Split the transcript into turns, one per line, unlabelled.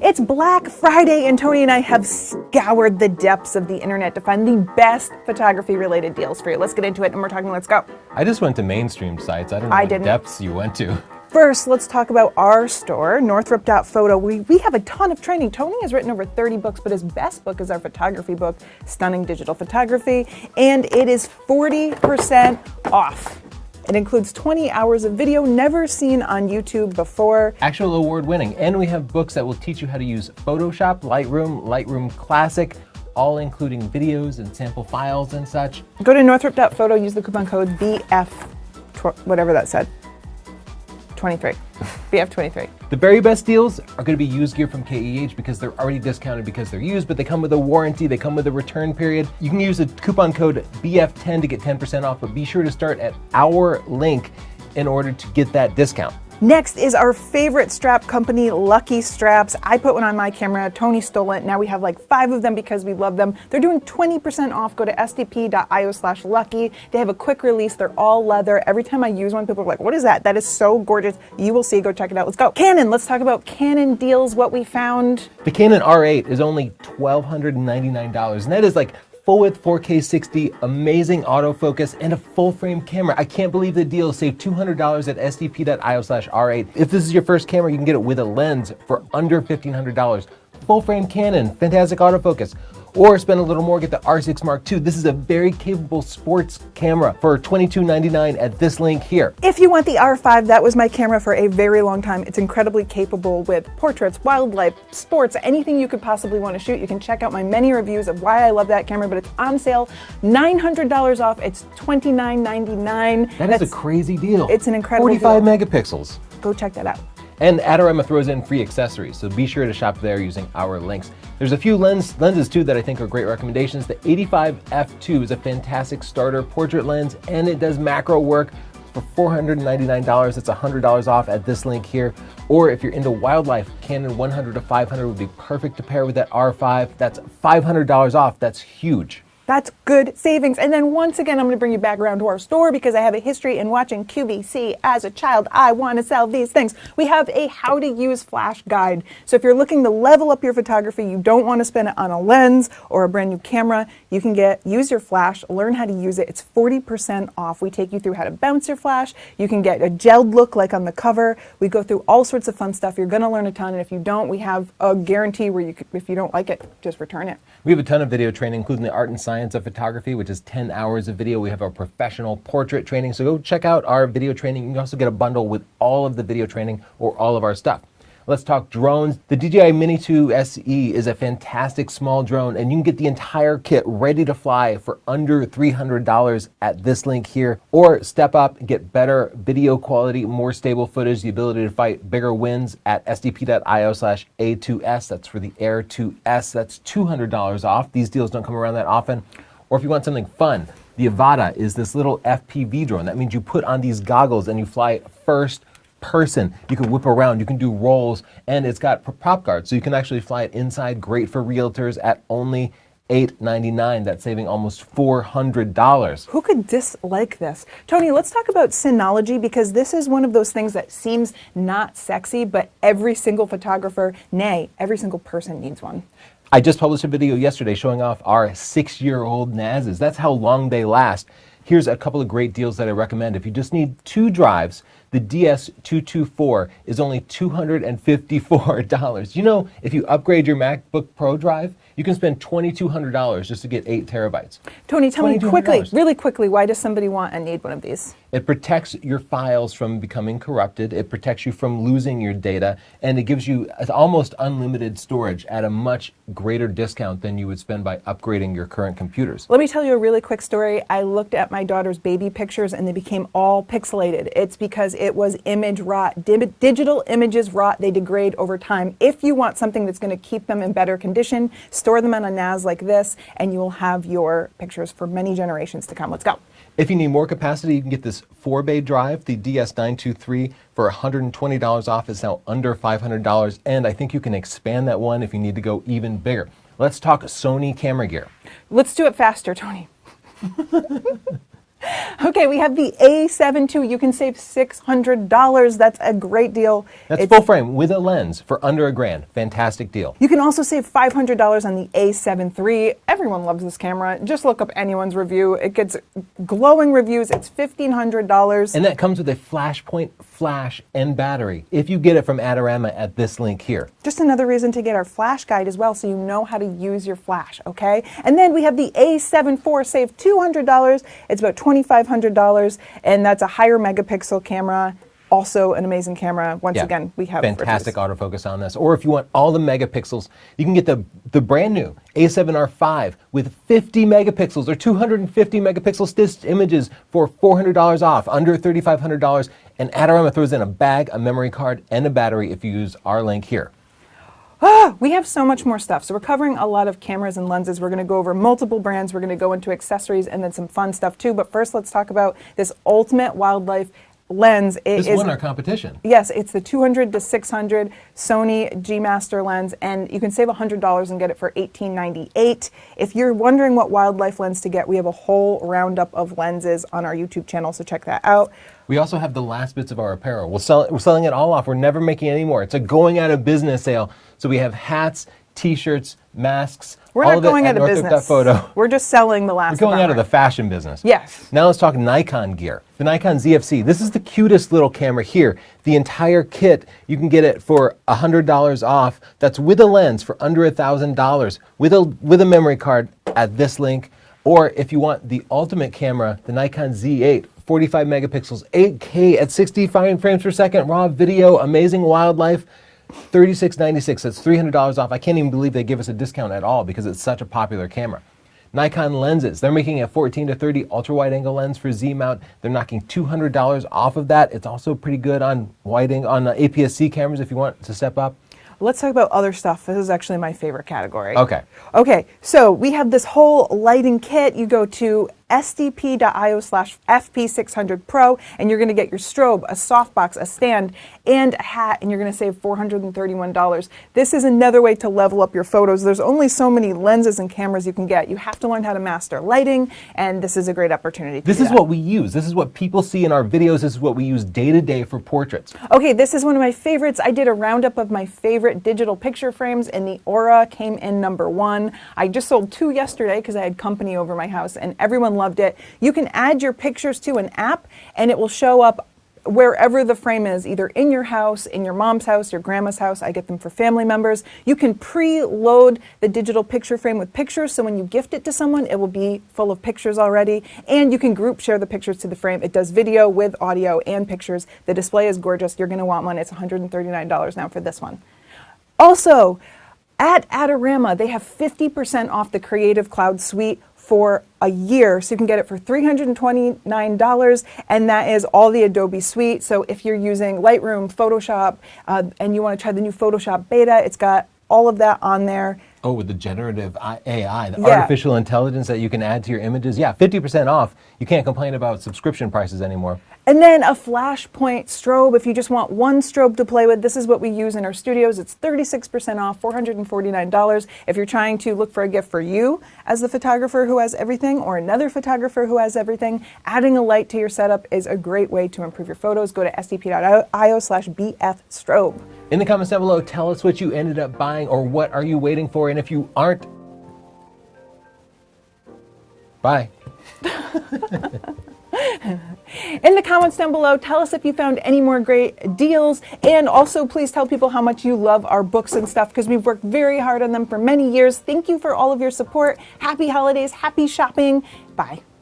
It's Black Friday and Tony and I have scoured the depths of the internet to find the best photography related deals for you. Let's get into it and we're talking, let's go.
I just went to mainstream sites. I don't know what depths you went to.
First, let's talk about our store, Northrop.photo. We have a ton of training. Tony has written over 30 books, but his best book is our photography book, Stunning Digital Photography, and it is 40% off. It includes 20 hours of video never seen on YouTube before.
Actual award-winning. And we have books that will teach you how to use Photoshop, Lightroom Classic, all including videos and sample files and such.
Go to Northrop.photo, use the coupon code BF, whatever that said. 23. BF23.
The very best deals are going to be used gear from KEH because they're already discounted because they're used, but they come with a warranty, they come with a return period. You can use the coupon code BF10 to get 10% off, but be sure to start at our link in order to get that discount.
Next is our favorite strap company, Lucky Straps. I put one on my camera, Tony stole it. Now we have like 5 of them because we love them. They're doing 20% off. Go to sdp.io/lucky. They have a quick release. They're all leather. Every time I use one, people are like, what is that? That is so gorgeous. You will see, go check it out. Let's go. Canon, let's talk about Canon deals, what we found.
The Canon R8 is only $1,299, and that is like full width 4K 60, amazing autofocus, and a full frame camera. I can't believe the deal. Save $200 at sdp.io/R8. If this is your first camera, you can get it with a lens for under $1,500. Full frame Canon, fantastic autofocus. Or spend a little more, get the R6 Mark II. This is a very capable sports camera for $22.99 at this link here.
If you want the R5, that was my camera for a very long time. It's incredibly capable with portraits, wildlife, sports, anything you could possibly want to shoot. You can check out my many reviews of why I love that camera, but it's on sale, $900 off. It's $29.99.
That's a crazy deal.
It's an incredible
45
deal.
megapixels.
Go check that out.
And Adorama throws in free accessories, so be sure to shop there using our links. There's a few lenses too that I think are great recommendations. The 85 f2 is a fantastic starter portrait lens, and it does macro work for $499. It's $100 off at this link here. Or if you're into wildlife, Canon 100 to 500 would be perfect to pair with that R5. That's $500 off. That's huge.
That's good savings. And then once again, I'm going to bring you back around to our store because I have a history in watching QVC as a child. I want to sell these things. We have a how to use flash guide. So if you're looking to level up your photography, you don't want to spend it on a lens or a brand new camera, you can use your flash, learn how to use it. It's 40% off. We take you through how to bounce your flash. You can get a gelled look like on the cover. We go through all sorts of fun stuff. You're going to learn a ton. And if you don't, we have a guarantee where if you don't like it, just return it.
We have a ton of video training, including the art and science of photography, which is 10 hours of video. We have our professional portrait training, so go check out our video training. You can also get a bundle with all of the video training or all of our stuff. Let's talk drones. The DJI Mini 2 SE is a fantastic small drone, and you can get the entire kit ready to fly for under $300 at this link here. Or step up and get better video quality, more stable footage, the ability to fight bigger winds at sdp.io/A2S. That's for the Air 2S. That's $200 off. These deals don't come around that often. Or if you want something fun, the Avata is this little FPV drone. That means you put on these goggles and you fly first person. You can whip around, you can do rolls, and it's got prop guards, so you can actually fly it inside. Great for realtors at only $899. That's saving almost $400.
Who could dislike this? Tony, let's talk about Synology because this is one of those things that seems not sexy, but every single photographer, nay, every single person needs one.
I just published a video yesterday showing off our 6-year-old NASs. That's how long they last. Here's a couple of great deals that I recommend. If you just need 2 drives, the DS224 is only $254. You know, if you upgrade your MacBook Pro drive, you can spend $2,200 just to get 8 terabytes.
Tony, tell me quickly, really quickly, why does somebody want and need one of these?
It protects your files from becoming corrupted. It protects you from losing your data, and it gives you almost unlimited storage at a much greater discount than you would spend by upgrading your current computers.
Let me tell you a really quick story. I looked at my daughter's baby pictures and they became all pixelated. It's because it was image rot. Digital images rot, they degrade over time. If you want something that's going to keep them in better condition, store them on a NAS like this, and you will have your pictures for many generations to come. Let's go.
If you need more capacity, you can get this 4-bay drive, the DS923, for $120 off. It's now under $500, and I think you can expand that one if you need to go even bigger. Let's talk Sony camera gear.
Let's do it faster, Tony. Okay, we have the A7 II. You can save $600. That's a great deal.
That's full frame with a lens for under $1,000. Fantastic deal.
You can also save $500 on the A7 III. Everyone loves this camera. Just look up anyone's review. It gets glowing reviews. It's $1,500.
And that comes with a Flashpoint flash and battery if you get it from Adorama at this link here.
Just another reason to get our flash guide as well, so you know how to use your flash, okay? And then we have the A7 IV, save $200. It's about $2,500, and that's a higher megapixel camera. Also an amazing camera. Once again, we have
fantastic autofocus on this. Or if you want all the megapixels, you can get the brand new A7R5 with 50 megapixels or 250 megapixel stitched images for $400 off, under $3,500. And Adorama throws in a bag, a memory card, and a battery if you use our link here.
We have so much more stuff. So we're covering a lot of cameras and lenses. We're going to go over multiple brands. We're going to go into accessories and then some fun stuff too. But first, let's talk about this ultimate wildlife lens.
This won our competition.
Yes, it's the 200-600 Sony G Master lens, and you can save $100 and get it for $18.98. If you're wondering what wildlife lens to get, we have a whole roundup of lenses on our YouTube channel, so check that out.
We also have the last bits of our apparel. We're selling it all off. We're never making any more. It's a going out of business sale. So we have hats, t-shirts, masks.
We're not going out of business.
Photo.
We're just selling the last.
We're going out of the fashion business.
Yes.
Now let's talk Nikon gear. The Nikon ZFC. This is the cutest little camera here. The entire kit, you can get it for $100 off. That's with a lens for under $1,000 with a memory card at this link. Or if you want the ultimate camera, the Nikon Z8, 45 megapixels, 8K at 60 frames per second, raw video, amazing wildlife. $36.96, that's $300 off. I can't even believe they give us a discount at all because it's such a popular camera. Nikon lenses, they're making a 14 to 30 ultra wide angle lens for Z mount. They're knocking $200 off of that. It's also pretty good on APS-C cameras if you want to step up.
Let's talk about other stuff. This is actually my favorite category.
Okay,
so we have this whole lighting kit. You go to sdp.io/fp600 Pro, and you're going to get your strobe, a softbox, a stand, and a hat, and you're going to save $431. This is another way to level up your photos. There's only so many lenses and cameras you can get. You have to learn how to master lighting, and this is a great opportunity to do
This is what we use. This is what people see in our videos. This is what we use day to day for portraits.
Okay, this is one of my favorites. I did a roundup of my favorite digital picture frames, and the Aura came in #1. I just sold 2 yesterday because I had company over my house, and everyone loved it. You can add your pictures to an app, and it will show up wherever the frame is, either in your house, in your mom's house, your grandma's house. I get them for family members. You can pre-load the digital picture frame with pictures, so when you gift it to someone, it will be full of pictures already. And you can group share the pictures to the frame. It does video with audio and pictures. The display is gorgeous. You're going to want one. It's $139 now for this one. Also, at Adorama, they have 50% off the Creative Cloud Suite for a year. So you can get it for $329, and that is all the Adobe Suite. So if you're using Lightroom, Photoshop, and you want to try the new Photoshop beta, it's got all of that on there.
Oh, with the generative AI, the artificial intelligence that you can add to your images. Yeah, 50% off. You can't complain about subscription prices anymore.
And then a Flashpoint strobe. If you just want one strobe to play with, this is what we use in our studios. It's 36% off, $449. If you're trying to look for a gift for you as the photographer who has everything, or another photographer who has everything, adding a light to your setup is a great way to improve your photos. Go to sdp.io/bfstrobe.
In the comments down below, tell us what you ended up buying or what are you waiting for. And if you aren't, bye.
In the comments down below, tell us if you found any more great deals, and also please tell people how much you love our books and stuff, because we've worked very hard on them for many years. Thank you for all of your support. Happy holidays, happy shopping. Bye.